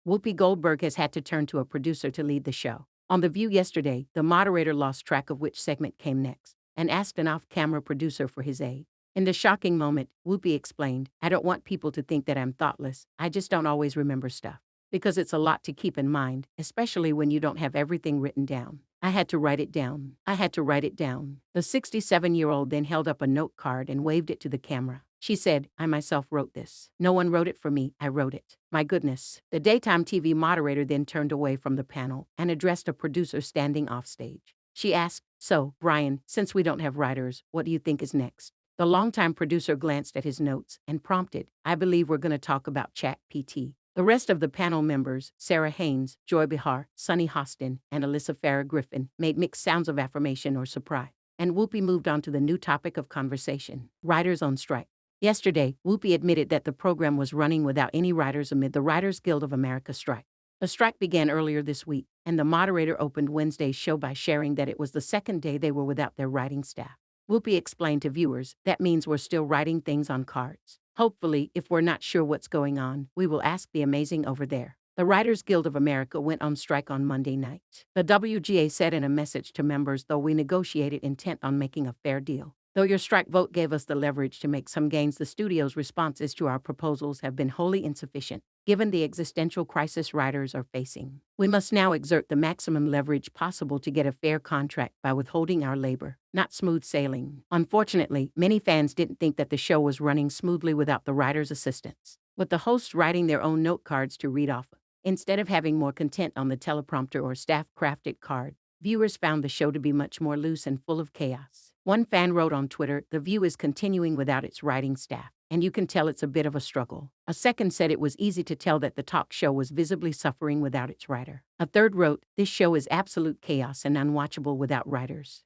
Whoopi Goldberg has had to turn to a producer to lead the show. On The View yesterday, the moderator lost track of which segment came next and asked an off-camera producer for his aid. In the shocking moment, Whoopi explained, "I don't want people to think that I'm thoughtless. I just don't always remember stuff. Because it's a lot to keep in mind, especially when you don't have everything written down. I had to write it down. I had to write it down." The 67-year-old then held up a note card and waved it to the camera. She said, "I myself wrote this. No one wrote it for me, I wrote it. My goodness." The daytime TV moderator then turned away from the panel and addressed a producer standing offstage. She asked, "So, Brian, since we don't have writers, what do you think is next?" The longtime producer glanced at his notes and prompted, "I believe we're going to talk about ChatGPT." The rest of the panel members, Sarah Haynes, Joy Behar, Sunny Hostin, and Alyssa Farah Griffin, made mixed sounds of affirmation or surprise. And Whoopi moved on to the new topic of conversation: writers on strike. Yesterday, Whoopi admitted that the program was running without any writers amid the Writers Guild of America strike. The strike began earlier this week, and the moderator opened Wednesday's show by sharing that it was the second day they were without their writing staff. Whoopi explained to viewers, "That means we're still writing things on cards. Hopefully, if we're not sure what's going on, we will ask the amazing over there." The Writers Guild of America went on strike on Monday night. The WGA said in a message to members, "Though we negotiated intent on making a fair deal. Though your strike vote gave us the leverage to make some gains, the studio's responses to our proposals have been wholly insufficient, given the existential crisis writers are facing. We must now exert the maximum leverage possible to get a fair contract by withholding our labor, not smooth sailing." Unfortunately, many fans didn't think that the show was running smoothly without the writers' assistance, with the hosts writing their own note cards to read off of. Instead of having more content on the teleprompter or staff-crafted card, viewers found the show to be much more loose and full of chaos. One fan wrote on Twitter, "The View is continuing without its writing staff, and you can tell it's a bit of a struggle." A second said it was easy to tell that the talk show was visibly suffering without its writer. A third wrote, "This show is absolute chaos and unwatchable without writers."